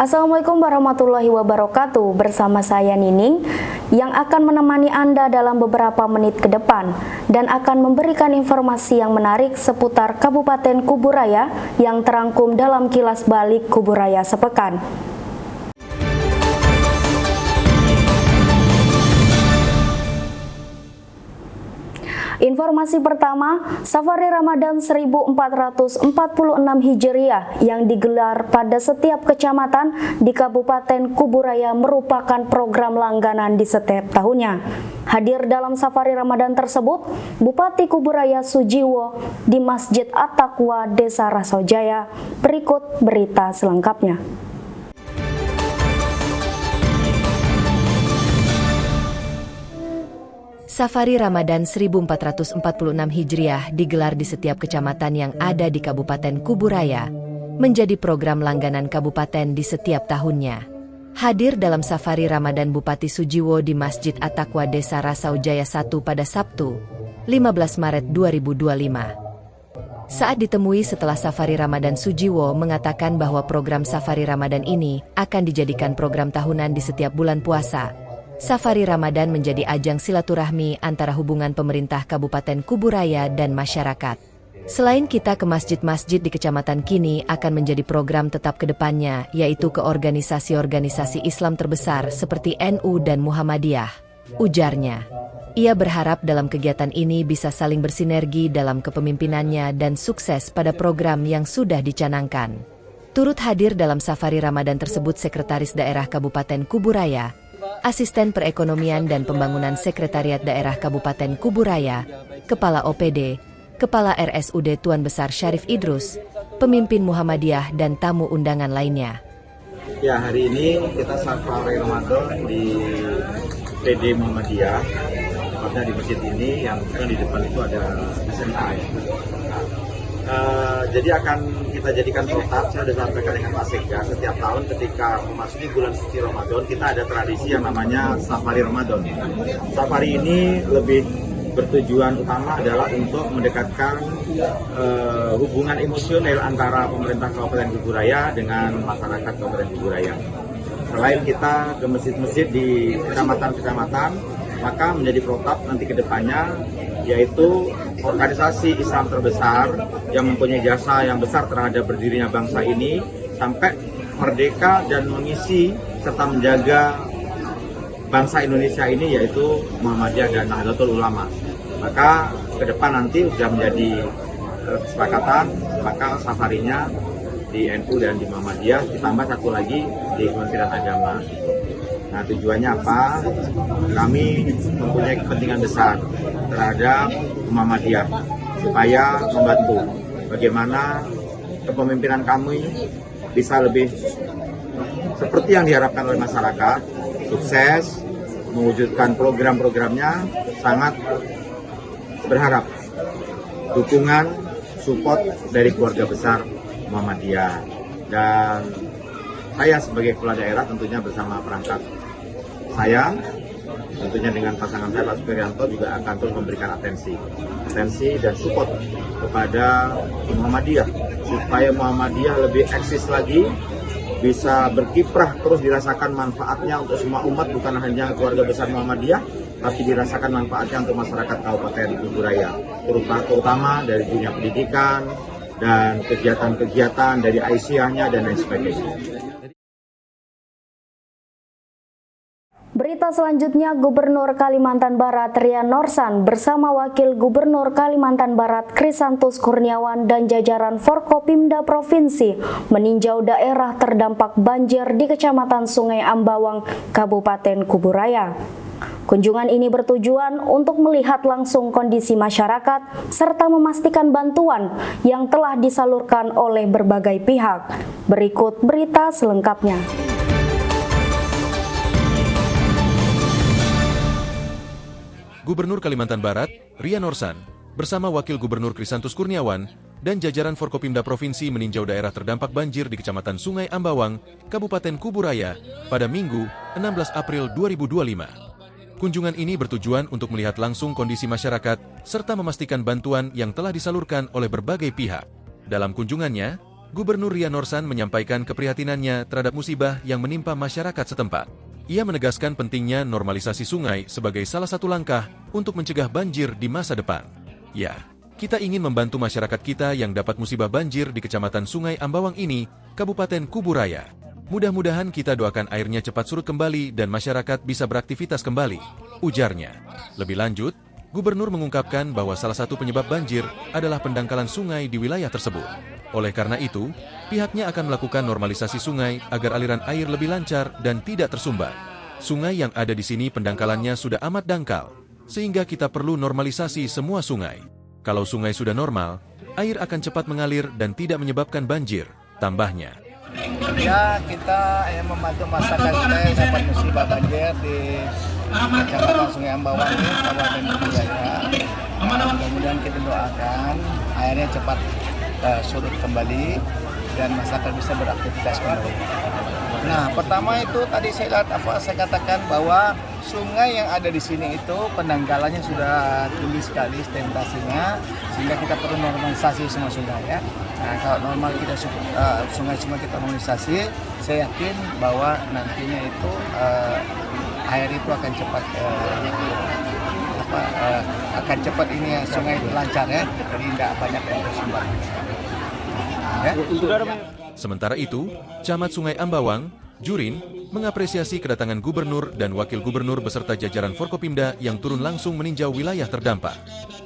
Assalamualaikum warahmatullahi wabarakatuh. Bersama saya Nining yang akan menemani Anda dalam beberapa menit ke depan dan akan memberikan informasi yang menarik seputar Kabupaten Kuburaya yang terangkum dalam kilas balik Kuburaya sepekan. Informasi pertama, Safari Ramadan 1446 Hijriah yang digelar pada setiap kecamatan di Kabupaten Kuburaya merupakan program langganan di setiap tahunnya. Hadir dalam Safari Ramadan tersebut, Bupati Kuburaya Sujiwo di Masjid At-Taqwa Desa Rasojaya. Berikut berita selengkapnya. Safari Ramadan 1446 Hijriah digelar di setiap kecamatan yang ada di Kabupaten Kuburaya, menjadi program langganan kabupaten di setiap tahunnya. Hadir dalam Safari Ramadan Bupati Sujiwo di Masjid At-Taqwa Desa Rasojaya 1 pada Sabtu, 15 Maret 2025. Saat ditemui setelah Safari Ramadan, Sujiwo mengatakan bahwa program Safari Ramadan ini akan dijadikan program tahunan di setiap bulan puasa. Safari Ramadan menjadi ajang silaturahmi antara hubungan pemerintah Kabupaten Kuburaya dan masyarakat. Selain kita ke masjid-masjid di kecamatan, kini akan menjadi program tetap ke depannya, yaitu ke organisasi-organisasi Islam terbesar seperti NU dan Muhammadiyah, ujarnya. Ia berharap dalam kegiatan ini bisa saling bersinergi dalam kepemimpinannya dan sukses pada program yang sudah dicanangkan. Turut hadir dalam Safari Ramadan tersebut Sekretaris Daerah Kabupaten Kuburaya, Asisten Perekonomian dan Pembangunan Sekretariat Daerah Kabupaten Kuburaya, Kepala OPD, Kepala RSUD Tuan Besar Syarif Idrus, pemimpin Muhammadiyah dan tamu undangan lainnya. Ya, hari ini kita Safari Ramadan di PD Muhammadiyah, tepatnya di masjid ini yang di depan itu ada SMA ya. Jadi akan kita jadikan protap. Saya sudah sampaikan dengan Pak Sekda, setiap tahun ketika memasuki bulan suci Ramadan kita ada tradisi yang namanya Safari Ramadan. Safari ini lebih bertujuan utama adalah untuk mendekatkan hubungan emosional antara pemerintah Kabupaten Kuburaya dengan masyarakat Kabupaten Kuburaya. Selain kita ke masjid-masjid di kecamatan-kecamatan, maka menjadi protap nanti ke depannya, yaitu organisasi Islam terbesar yang mempunyai jasa yang besar terhadap berdirinya bangsa ini sampai merdeka dan mengisi serta menjaga bangsa Indonesia ini, yaitu Muhammadiyah dan Nahdlatul Ulama. Maka ke depan nanti sudah menjadi kesepakatan, maka safarinya di NU dan di Muhammadiyah ditambah satu lagi di Kementerian Agama. Nah, tujuannya apa? Kami mempunyai kepentingan besar terhadap Muhammadiyah supaya membantu bagaimana kepemimpinan kami bisa lebih seperti yang diharapkan oleh masyarakat, sukses, mewujudkan program-programnya. Sangat berharap dukungan, support dari keluarga besar Muhammadiyah, dan saya sebagai kepala daerah tentunya bersama perangkat saya, tentunya dengan pasangan saya Pak Superianto juga akan terus memberikan atensi dan support kepada Muhammadiyah supaya Muhammadiyah lebih eksis lagi, bisa berkiprah terus, dirasakan manfaatnya untuk semua umat, bukan hanya keluarga besar Muhammadiyah, tapi dirasakan manfaatnya untuk masyarakat Kabupaten Kuburaya, terutama dari dunia pendidikan dan kegiatan-kegiatan dari Aisyahnya dan lain sebagainya. Berita selanjutnya, Gubernur Kalimantan Barat Rian Norsan bersama Wakil Gubernur Kalimantan Barat Krisantus Kurniawan dan jajaran Forkopimda Provinsi meninjau daerah terdampak banjir di Kecamatan Sungai Ambawang, Kabupaten Kuburaya. Kunjungan ini bertujuan untuk melihat langsung kondisi masyarakat serta memastikan bantuan yang telah disalurkan oleh berbagai pihak. Berikut berita selengkapnya. Gubernur Kalimantan Barat, Rian Norsan, bersama Wakil Gubernur Krisantus Kurniawan dan jajaran Forkopimda Provinsi meninjau daerah terdampak banjir di Kecamatan Sungai Ambawang, Kabupaten Kuburaya, pada Minggu, 16 April 2025. Kunjungan ini bertujuan untuk melihat langsung kondisi masyarakat serta memastikan bantuan yang telah disalurkan oleh berbagai pihak. Dalam kunjungannya, Gubernur Rian Norsan menyampaikan keprihatinannya terhadap musibah yang menimpa masyarakat setempat. Ia menegaskan pentingnya normalisasi sungai sebagai salah satu langkah untuk mencegah banjir di masa depan. Ya, kita ingin membantu masyarakat kita yang dapat musibah banjir di Kecamatan Sungai Ambawang ini, Kabupaten Kuburaya. Mudah-mudahan kita doakan airnya cepat surut kembali dan masyarakat bisa beraktivitas kembali, ujarnya. Lebih lanjut, Gubernur mengungkapkan bahwa salah satu penyebab banjir adalah pendangkalan sungai di wilayah tersebut. Oleh karena itu, pihaknya akan melakukan normalisasi sungai agar aliran air lebih lancar dan tidak tersumbat. Sungai yang ada di sini pendangkalannya sudah amat dangkal, sehingga kita perlu normalisasi semua sungai. Kalau sungai sudah normal, air akan cepat mengalir dan tidak menyebabkan banjir, tambahnya. Ya, kita membantu masyarakat kita yang dapat musibah banjir di Kecamatan Sungai Ambawang ini, Kabupaten Kuburaya. Kemudian kita doakan airnya cepat surut kembali dan masyarakat bisa beraktivitas kembali. Nah, pertama itu tadi saya katakan bahwa sungai yang ada di sini itu pendangkalannya sudah tinggi sekali sedentasinya, sehingga kita perlu normalisasi semua sungai ya. Nah, kalau normal kita sungai-sungai kita normalisasi, saya yakin bahwa nantinya itu air itu akan cepat ini sungai lancar ya, jadi tidak banyak yang tersumbat. Ya. Sementara itu, Camat Sungai Ambawang, Jurin, mengapresiasi kedatangan Gubernur dan Wakil Gubernur beserta jajaran Forkopimda yang turun langsung meninjau wilayah terdampak.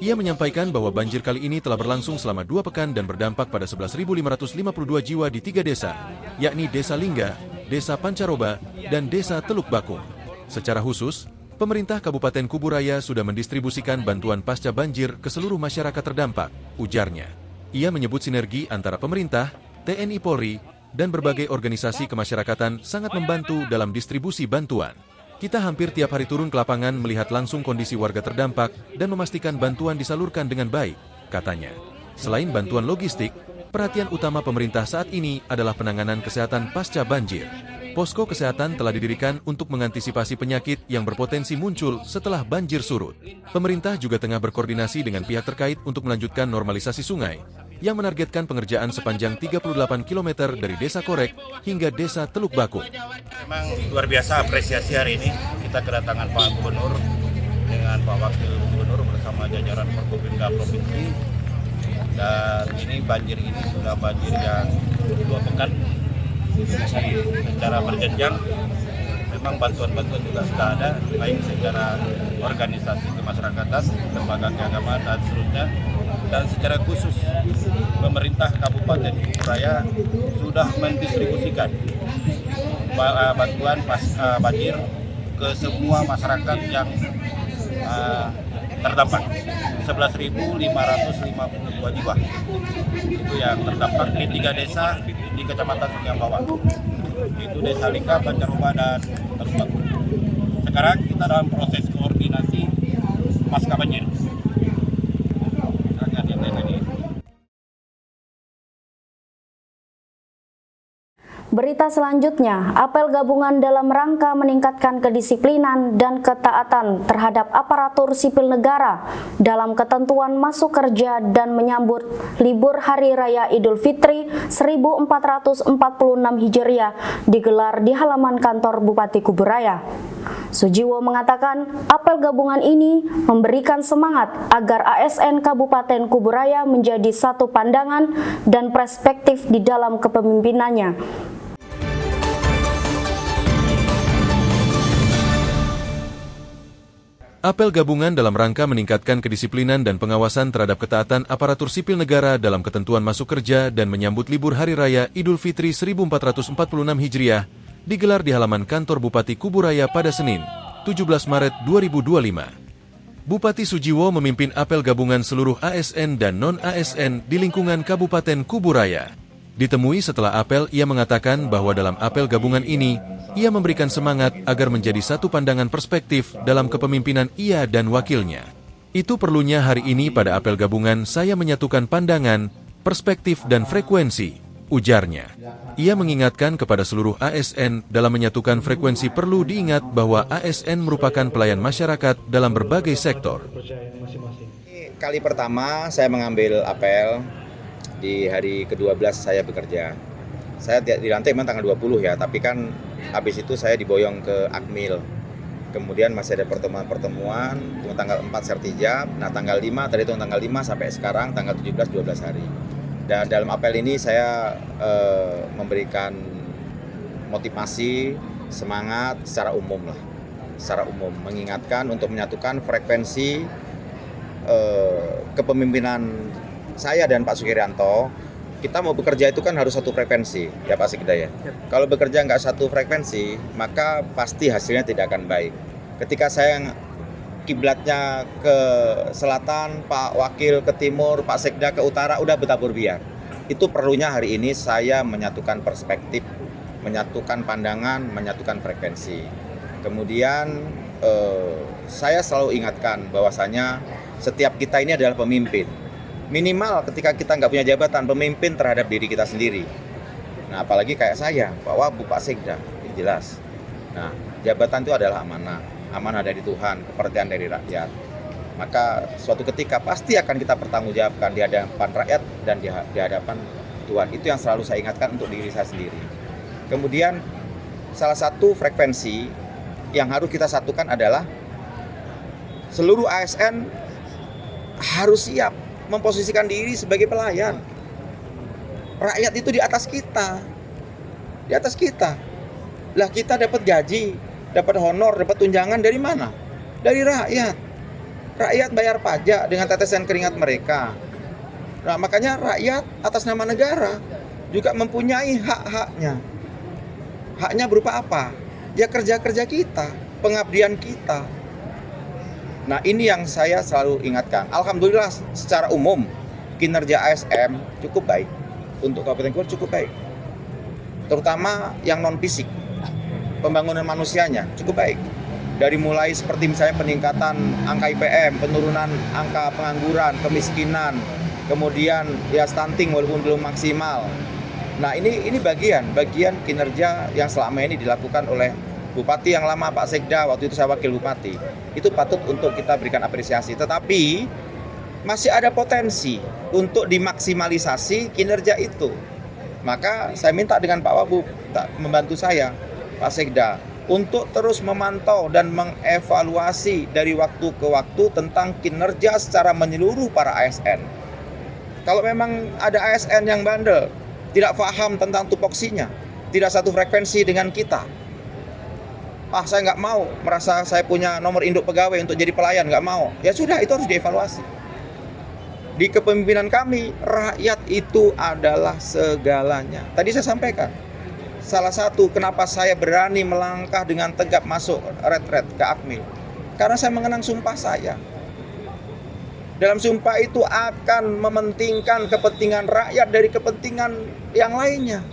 Ia menyampaikan bahwa banjir kali ini telah berlangsung selama 2 pekan dan berdampak pada 11.552 jiwa di 3 desa, yakni Desa Lingga, Desa Pancaroba, dan Desa Teluk Bakung. Secara khusus, pemerintah Kabupaten Kuburaya sudah mendistribusikan bantuan pasca banjir ke seluruh masyarakat terdampak, ujarnya. Ia menyebut sinergi antara pemerintah, TNI Polri, dan berbagai organisasi kemasyarakatan sangat membantu dalam distribusi bantuan. Kita hampir tiap hari turun ke lapangan melihat langsung kondisi warga terdampak dan memastikan bantuan disalurkan dengan baik, katanya. Selain bantuan logistik, perhatian utama pemerintah saat ini adalah penanganan kesehatan pasca banjir. Posko kesehatan telah didirikan untuk mengantisipasi penyakit yang berpotensi muncul setelah banjir surut. Pemerintah juga tengah berkoordinasi dengan pihak terkait untuk melanjutkan normalisasi sungai, yang menargetkan pengerjaan sepanjang 38 km dari Desa Korek hingga Desa Teluk Bakung. Memang luar biasa apresiasi hari ini kita kedatangan Pak Gubernur dengan Pak Wakil Gubernur bersama jajaran Forkopimda Provinsi, dan ini banjir ini sudah banjir yang 2 pekan. Secara berjenjang memang bantuan-bantuan juga sudah ada, baik secara organisasi kemasyarakatan, lembaga keagamaan dan seterusnya, dan secara khusus pemerintah Kabupaten Kuburaya sudah mendistribusikan bantuan banjir ke semua masyarakat yang terdampak. 11.552 jiwa itu yang terdampak di 3 desa di Kecamatan Sungai Ambawang, itu Desa Lingga, Pancaroba, dan Teluk Bakung. Sekarang kita dalam proses koordinasi pasca banjir. Berita selanjutnya, apel gabungan dalam rangka meningkatkan kedisiplinan dan ketaatan terhadap aparatur sipil negara dalam ketentuan masuk kerja dan menyambut libur Hari Raya Idul Fitri 1446 Hijriah digelar di halaman kantor Bupati Kuburaya. Sujiwo mengatakan apel gabungan ini memberikan semangat agar ASN Kabupaten Kuburaya menjadi satu pandangan dan perspektif di dalam kepemimpinannya. Apel gabungan dalam rangka meningkatkan kedisiplinan dan pengawasan terhadap ketaatan aparatur sipil negara dalam ketentuan masuk kerja dan menyambut libur Hari Raya Idul Fitri 1446 Hijriah digelar di halaman kantor Bupati Kuburaya pada Senin, 17 Maret 2025. Bupati Sujiwo memimpin apel gabungan seluruh ASN dan non-ASN di lingkungan Kabupaten Kuburaya. Ditemui setelah apel, ia mengatakan bahwa dalam apel gabungan ini, ia memberikan semangat agar menjadi satu pandangan perspektif dalam kepemimpinan ia dan wakilnya. Itu perlunya hari ini pada apel gabungan saya menyatukan pandangan, perspektif dan frekuensi, ujarnya. Ia mengingatkan kepada seluruh ASN dalam menyatukan frekuensi perlu diingat bahwa ASN merupakan pelayan masyarakat dalam berbagai sektor. Kali pertama saya mengambil apel Di hari ke-12 saya bekerja. Saya dilantik memang tanggal 20 ya, tapi kan habis itu saya diboyong ke Akmil. Kemudian masih ada pertemuan-pertemuan, tanggal 4 sertijab, nah tanggal 5, tadi itu tanggal 5 sampai sekarang tanggal 17, 12 hari. Dan dalam apel ini saya memberikan motivasi, semangat secara umum lah. Secara umum, mengingatkan untuk menyatukan frekuensi kepemimpinan saya dan Pak Sukirianto. Kita mau bekerja itu kan harus satu frekuensi, ya Pak Sekda ya. Kalau bekerja nggak satu frekuensi, maka pasti hasilnya tidak akan baik. Ketika saya kiblatnya ke selatan, Pak Wakil ke timur, Pak Sekda ke utara, udah bertabur biar. Itu perlunya hari ini saya menyatukan perspektif, menyatukan pandangan, menyatukan frekuensi. Kemudian saya selalu ingatkan bahwasanya setiap kita ini adalah pemimpin. Minimal ketika kita nggak punya jabatan, pemimpin terhadap diri kita sendiri. Nah, apalagi kayak saya, Pak Wabu, Pak Sekda, ini jelas. Nah, jabatan itu adalah amanah. Amanah dari Tuhan, kepercayaan dari rakyat. Maka suatu ketika pasti akan kita pertanggungjawabkan di hadapan rakyat dan di hadapan Tuhan. Itu yang selalu saya ingatkan untuk diri saya sendiri. Kemudian, salah satu frekuensi yang harus kita satukan adalah seluruh ASN harus siap memposisikan diri sebagai pelayan. Rakyat itu di atas kita. Di atas kita. Lah kita dapat gaji, dapat honor, dapat tunjangan dari mana? Dari rakyat. Rakyat bayar pajak dengan tetesan keringat mereka. Nah, makanya rakyat atas nama negara juga mempunyai hak-haknya. Haknya berupa apa? Ya kerja-kerja kita, pengabdian kita. Nah, ini yang saya selalu ingatkan. Alhamdulillah secara umum kinerja ASN cukup baik. Untuk Kabupaten Kubura cukup baik. Terutama yang non fisik. Pembangunan manusianya cukup baik. Dari mulai seperti misalnya peningkatan angka IPM, penurunan angka pengangguran, kemiskinan, kemudian ya stunting walaupun belum maksimal. Nah, ini bagian kinerja yang selama ini dilakukan oleh Bupati yang lama, Pak Sekda, waktu itu saya wakil bupati. Itu patut untuk kita berikan apresiasi. Tetapi masih ada potensi untuk dimaksimalisasi kinerja itu. Maka saya minta dengan Pak Wabu membantu saya, Pak Sekda, untuk terus memantau dan mengevaluasi dari waktu ke waktu tentang kinerja secara menyeluruh para ASN. Kalau memang ada ASN yang bandel, tidak paham tentang tupoksinya, tidak satu frekuensi dengan kita, saya nggak mau merasa saya punya nomor induk pegawai untuk jadi pelayan, nggak mau. Ya sudah, itu harus dievaluasi. Di kepemimpinan kami, rakyat itu adalah segalanya. Tadi saya sampaikan, salah satu kenapa saya berani melangkah dengan tegap masuk retret ke Akmil. Karena saya mengenang sumpah saya. Dalam sumpah itu akan mementingkan kepentingan rakyat dari kepentingan yang lainnya.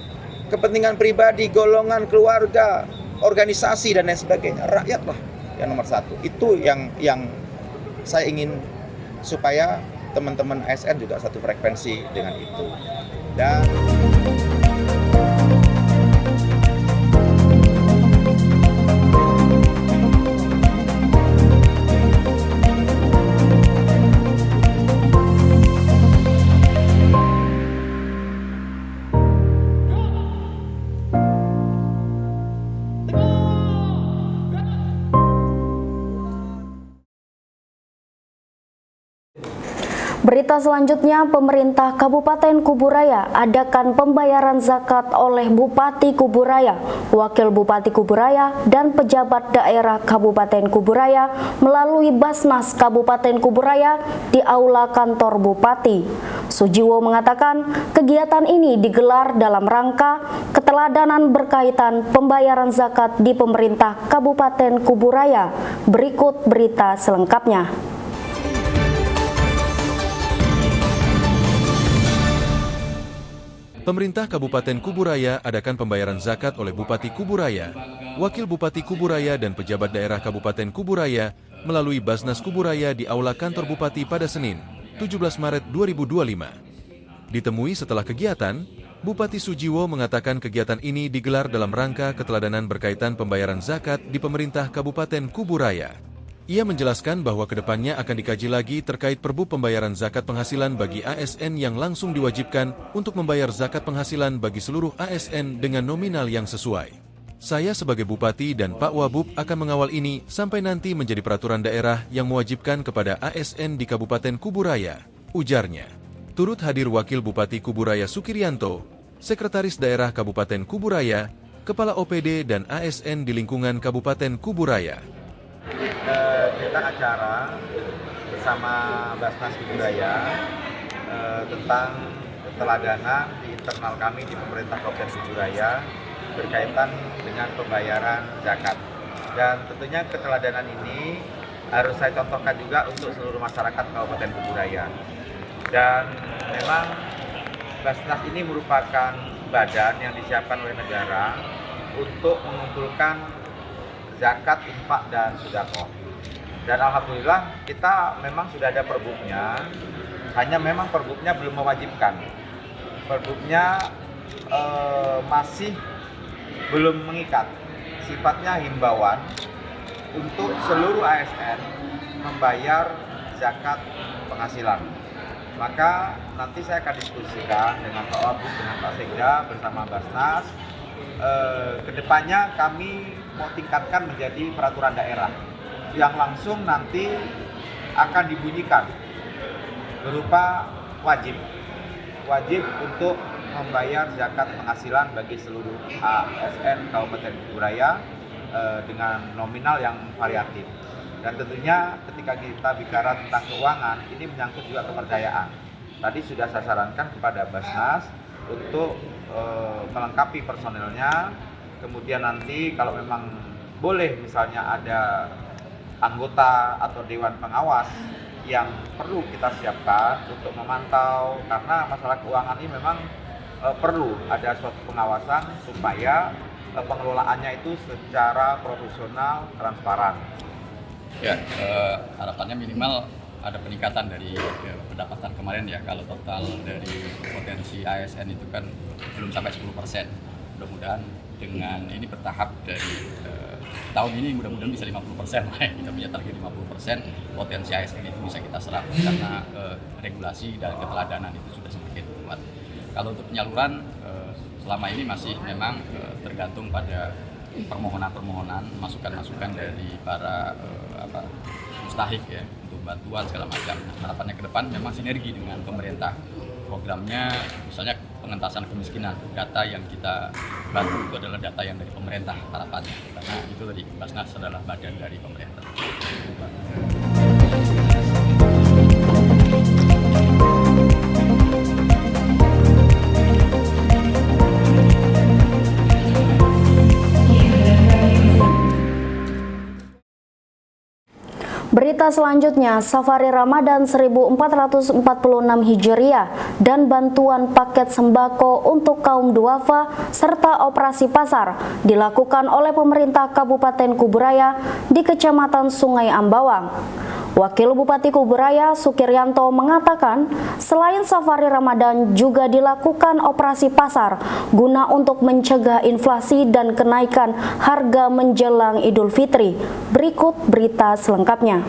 Kepentingan pribadi, golongan, keluarga, organisasi dan lain sebagainya. Rakyatlah yang nomor satu. Itu yang saya ingin supaya teman-teman ASN juga satu frekuensi dengan itu. Dan Berita selanjutnya, pemerintah Kabupaten Kuburaya adakan pembayaran zakat oleh Bupati Kuburaya, Wakil Bupati Kuburaya, dan pejabat daerah Kabupaten Kuburaya melalui Basnas Kabupaten Kuburaya di Aula Kantor Bupati. Sujiwo mengatakan kegiatan ini digelar dalam rangka keteladanan berkaitan pembayaran zakat di pemerintah Kabupaten Kuburaya. Berikut berita selengkapnya. Pemerintah Kabupaten Kuburaya adakan pembayaran zakat oleh Bupati Kuburaya, Wakil Bupati Kuburaya dan pejabat daerah Kabupaten Kuburaya melalui Basnas Kuburaya di Aula Kantor Bupati pada Senin, 17 Maret 2025. Ditemui setelah kegiatan, Bupati Sujiwo mengatakan kegiatan ini digelar dalam rangka keteladanan berkaitan pembayaran zakat di pemerintah Kabupaten Kuburaya. Ia menjelaskan bahwa kedepannya akan dikaji lagi terkait perbu pembayaran zakat penghasilan bagi ASN yang langsung diwajibkan untuk membayar zakat penghasilan bagi seluruh ASN dengan nominal yang sesuai. Saya sebagai Bupati dan Pak Wabub akan mengawal ini sampai nanti menjadi peraturan daerah yang mewajibkan kepada ASN di Kabupaten Kuburaya, ujarnya. Turut hadir Wakil Bupati Kuburaya Sukirianto, Sekretaris Daerah Kabupaten Kuburaya, Kepala OPD dan ASN di lingkungan Kabupaten Kuburaya. Kita acara bersama Basnas Budaya tentang keteladanan di internal kami di pemerintah Kabupaten Budaya berkaitan dengan pembayaran zakat. Dan tentunya keteladanan ini harus saya contohkan juga untuk seluruh masyarakat Kabupaten Budaya. Dan memang Basnas ini merupakan badan yang disiapkan oleh negara untuk mengumpulkan zakat, infak, dan sedekah. Dan alhamdulillah kita memang sudah ada perbuknya, hanya memang perbuknya belum mewajibkan. Perbuknya masih belum mengikat, sifatnya himbauan untuk seluruh ASN membayar zakat penghasilan. Maka nanti saya akan diskusikan dengan Pak Wabub, dengan Pak Sekda bersama Basnas. Kedepannya kami mau tingkatkan menjadi peraturan daerah yang langsung nanti akan dibunyikan berupa wajib untuk membayar zakat penghasilan bagi seluruh ASN Kabupaten Kuburaya dengan nominal yang variatif. Dan tentunya ketika kita bicara tentang keuangan, ini menyangkut juga kepercayaan. Tadi sudah saya sarankan kepada Basnas untuk melengkapi personelnya. Kemudian nanti kalau memang boleh misalnya ada anggota atau dewan pengawas yang perlu kita siapkan untuk memantau, karena masalah keuangan ini memang perlu ada suatu pengawasan supaya pengelolaannya itu secara profesional, transparan. Ya, harapannya minimal ada peningkatan dari pendapatan kemarin ya. Kalau total dari potensi ASN itu kan belum sampai 10%. Mudah-mudahan dengan ini bertahap dari tahun ini mudah-mudahan bisa 50% lah. Kita punya target 50% potensi ASN itu bisa kita serap karena regulasi dan keteladanan itu sudah semakin kuat. Kalau untuk penyaluran selama ini masih memang tergantung pada permohonan-permohonan, masukan-masukan dari para mustahik ya untuk bantuan segala macam. Harapannya ke depan memang sinergi dengan pemerintah. Programnya misalnya pengentasan kemiskinan, data yang kita bantu itu adalah data yang dari pemerintah harapannya, karena itu tadi Basnas adalah bagian dari pemerintah. Berita selanjutnya, Safari Ramadan 1446 Hijriah dan bantuan paket sembako untuk kaum duafa serta operasi pasar dilakukan oleh pemerintah Kabupaten Kuburaya di Kecamatan Sungai Ambawang. Wakil Bupati Kuburaya Sukirianto mengatakan, selain Safari Ramadan juga dilakukan operasi pasar guna untuk mencegah inflasi dan kenaikan harga menjelang Idul Fitri. Berikut berita selengkapnya.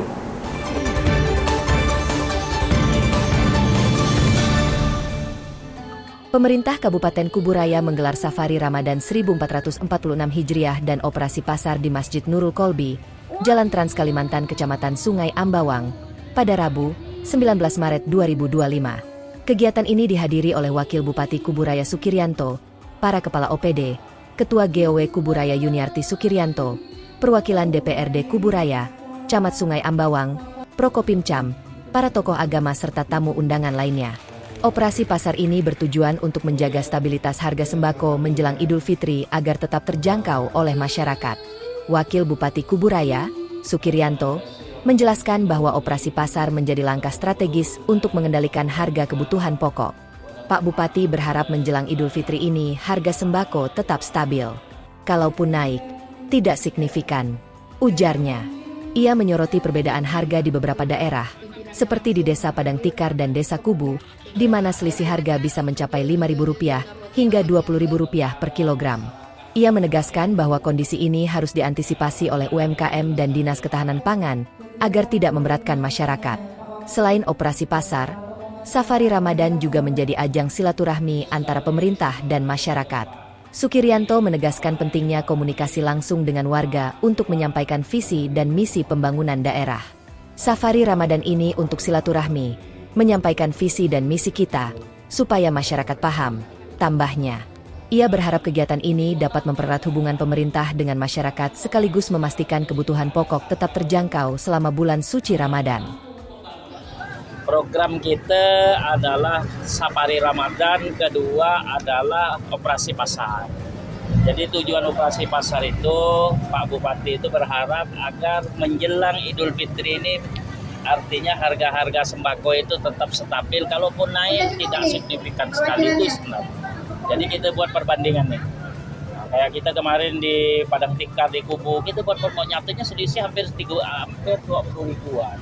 Pemerintah Kabupaten Kuburaya menggelar Safari Ramadan 1446 Hijriah dan operasi pasar di Masjid Nurul Kolbi, Jalan Trans Kalimantan, Kecamatan Sungai Ambawang, pada Rabu, 19 Maret 2025. Kegiatan ini dihadiri oleh Wakil Bupati Kuburaya Sukirianto, para Kepala OPD, Ketua GOW Kuburaya Yuniarti Sukirianto, perwakilan DPRD Kuburaya, Camat Sungai Ambawang, Prokopimcam, para tokoh agama serta tamu undangan lainnya. Operasi pasar ini bertujuan untuk menjaga stabilitas harga sembako menjelang Idul Fitri agar tetap terjangkau oleh masyarakat. Wakil Bupati Kuburaya, Sukirianto, menjelaskan bahwa operasi pasar menjadi langkah strategis untuk mengendalikan harga kebutuhan pokok. Pak Bupati berharap menjelang Idul Fitri ini harga sembako tetap stabil. Kalaupun naik, tidak signifikan, ujarnya. Ia menyoroti perbedaan harga di beberapa daerah, seperti di Desa Padang Tikar dan Desa Kubu, di mana selisih harga bisa mencapai Rp5.000 hingga Rp20.000 per kilogram. Ia menegaskan bahwa kondisi ini harus diantisipasi oleh UMKM dan Dinas Ketahanan Pangan agar tidak memberatkan masyarakat. Selain operasi pasar, Safari Ramadan juga menjadi ajang silaturahmi antara pemerintah dan masyarakat. Sukirianto menegaskan pentingnya komunikasi langsung dengan warga untuk menyampaikan visi dan misi pembangunan daerah. Safari Ramadan ini untuk silaturahmi, menyampaikan visi dan misi kita, supaya masyarakat paham, tambahnya. Ia berharap kegiatan ini dapat mempererat hubungan pemerintah dengan masyarakat sekaligus memastikan kebutuhan pokok tetap terjangkau selama bulan suci Ramadan. Program kita adalah Safari Ramadan, kedua adalah operasi pasar. Jadi tujuan operasi pasar itu, Pak Bupati itu berharap agar menjelang Idul Fitri ini, artinya harga-harga sembako itu tetap stabil, kalaupun naik tidak signifikan sekali itu sebenarnya. Jadi kita buat perbandingan nih. Nah, kayak kita kemarin di Padang Tikar di Kubu, kita buat nyatunya selisih hampir 20 ribuan.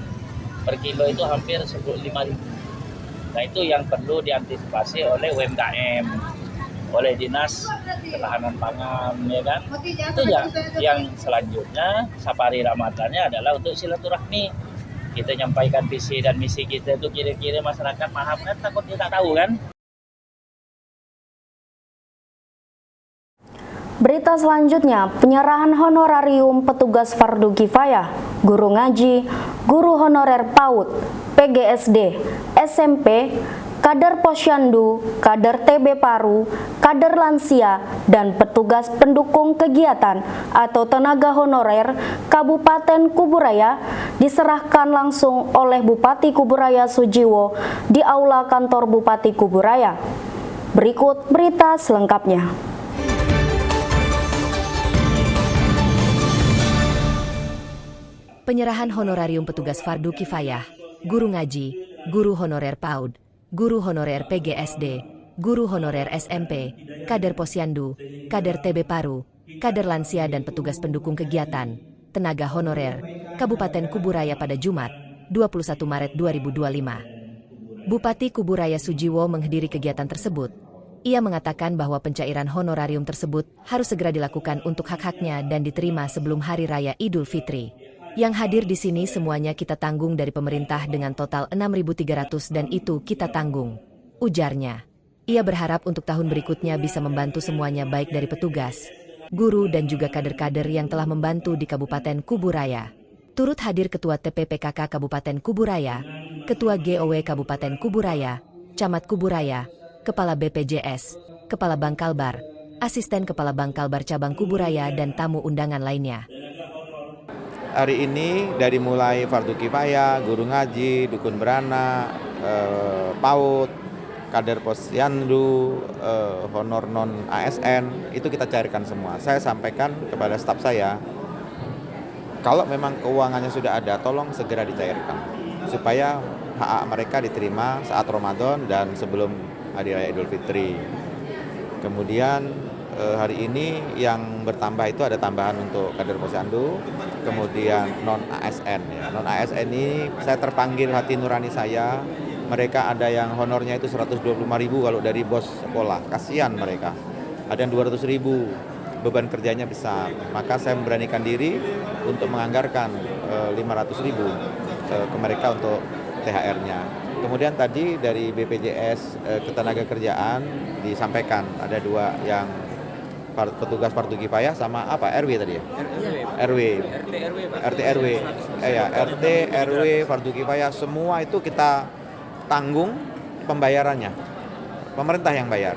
Per kilo itu hampir 5.000. Nah itu yang perlu diantisipasi oleh UMKM, oleh Dinas Ketahanan Pangan, ya kan? Itu ya. Yang selanjutnya Safari Ramadannya adalah untuk silaturahmi. Kita nyampaikan visi dan misi kita itu kira-kira masyarakat paham kan? Takut tidak tahu kan? Berita selanjutnya, penyerahan honorarium petugas fardu kifayah, guru ngaji, guru honorer PAUD, PGSD, SMP, kader posyandu, kader TB Paru, kader lansia, dan petugas pendukung kegiatan atau tenaga honorer Kabupaten Kuburaya diserahkan langsung oleh Bupati Kuburaya Sujiwo di Aula Kantor Bupati Kuburaya. Berikut berita selengkapnya. Penyerahan honorarium petugas fardu kifayah, guru ngaji, guru honorer PAUD, guru honorer PGSD, guru honorer SMP, kader posyandu, kader TB Paru, kader lansia dan petugas pendukung kegiatan, tenaga honorer, Kabupaten Kuburaya pada Jumat, 21 Maret 2025. Bupati Kuburaya Sujiwo menghadiri kegiatan tersebut. Ia mengatakan bahwa pencairan honorarium tersebut harus segera dilakukan untuk hak-haknya dan diterima sebelum Hari Raya Idul Fitri. Yang hadir di sini semuanya kita tanggung dari pemerintah dengan total 6.300 dan itu kita tanggung, ujarnya. Ia berharap untuk tahun berikutnya bisa membantu semuanya baik dari petugas, guru dan juga kader-kader yang telah membantu di Kabupaten Kuburaya. Turut hadir Ketua TPPKK Kabupaten Kuburaya, Ketua GOW Kabupaten Kuburaya, Camat Kuburaya, Kepala BPJS, Kepala Bangkalbar, Asisten Kepala Bangkalbar Cabang Kuburaya dan tamu undangan lainnya. Hari ini dari mulai fardu kifayah, guru ngaji, dukun beranak, PAUD, kader posyandu, honor non ASN, itu kita cairkan semua. Saya sampaikan kepada staf saya, kalau memang keuangannya sudah ada, tolong segera dicairkan. Supaya hak mereka diterima saat Ramadan dan sebelum Hari Raya Idul Fitri. Kemudian hari ini yang bertambah itu ada tambahan untuk kader posyandu, kemudian non ASN. Ya. Non ASN ini saya terpanggil hati nurani saya. Mereka ada yang honornya itu 125.000 kalau dari bos sekolah. Kasihan mereka. Ada yang 200.000, beban kerjanya besar. Maka saya memberanikan diri untuk menganggarkan 500.000 ke mereka untuk THR-nya. Kemudian tadi dari BPJS Ketenagakerjaan disampaikan ada 2 yang petugas fardu kifayah sama apa RW tadi ya? RT RW fardu kifayah semua itu kita tanggung pembayarannya. Pemerintah yang bayar.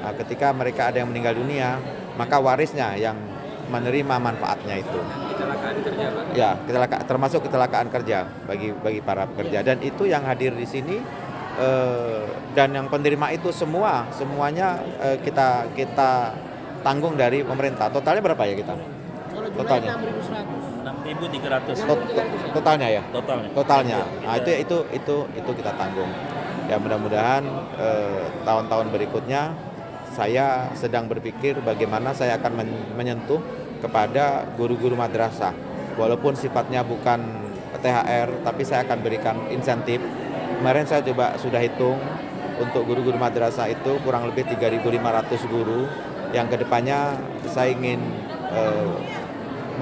Nah, ketika mereka ada yang meninggal dunia, maka warisnya yang menerima manfaatnya itu. Kecelakaan kerja, Pak. Ya, termasuk kecelakaan kerja bagi para pekerja dan itu yang hadir di sini dan yang penerima itu semuanya kita tanggung dari pemerintah. Totalnya berapa ya kita? Totalnya 6.300. Totalnya ya? Totalnya. Nah, itu kita tanggung. Ya mudah-mudahan tahun-tahun berikutnya saya sedang berpikir bagaimana saya akan menyentuh kepada guru-guru madrasah. Walaupun sifatnya bukan THR, tapi saya akan berikan insentif. Kemarin saya coba sudah hitung untuk guru-guru madrasah itu kurang lebih 3.500 guru yang kedepannya saya ingin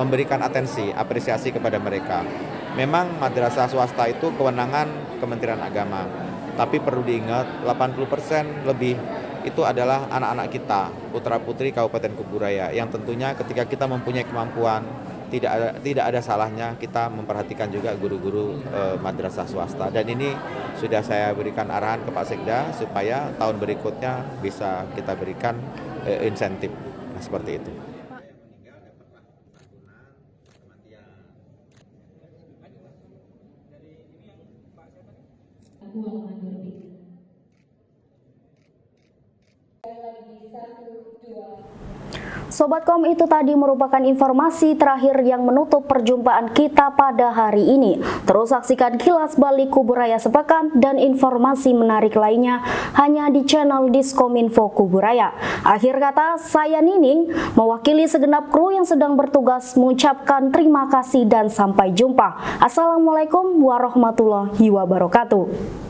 memberikan atensi, apresiasi kepada mereka. Memang madrasah swasta itu kewenangan Kementerian Agama. Tapi perlu diingat 80% lebih itu adalah anak-anak kita, putra-putri Kabupaten Kuburaya, yang tentunya ketika kita mempunyai kemampuan, tidak ada salahnya kita memperhatikan juga guru-guru madrasah swasta. Dan ini sudah saya berikan arahan ke Pak Sekda supaya tahun berikutnya bisa kita berikan insentif. Nah, seperti itu. Sobatkom, itu tadi merupakan informasi terakhir yang menutup perjumpaan kita pada hari ini. Terus saksikan kilas balik Kuburaya sepekan dan informasi menarik lainnya hanya di channel Diskominfo Kuburaya. Akhir kata, saya Nining, mewakili segenap kru yang sedang bertugas mengucapkan terima kasih dan sampai jumpa. Assalamualaikum warahmatullahi wabarakatuh.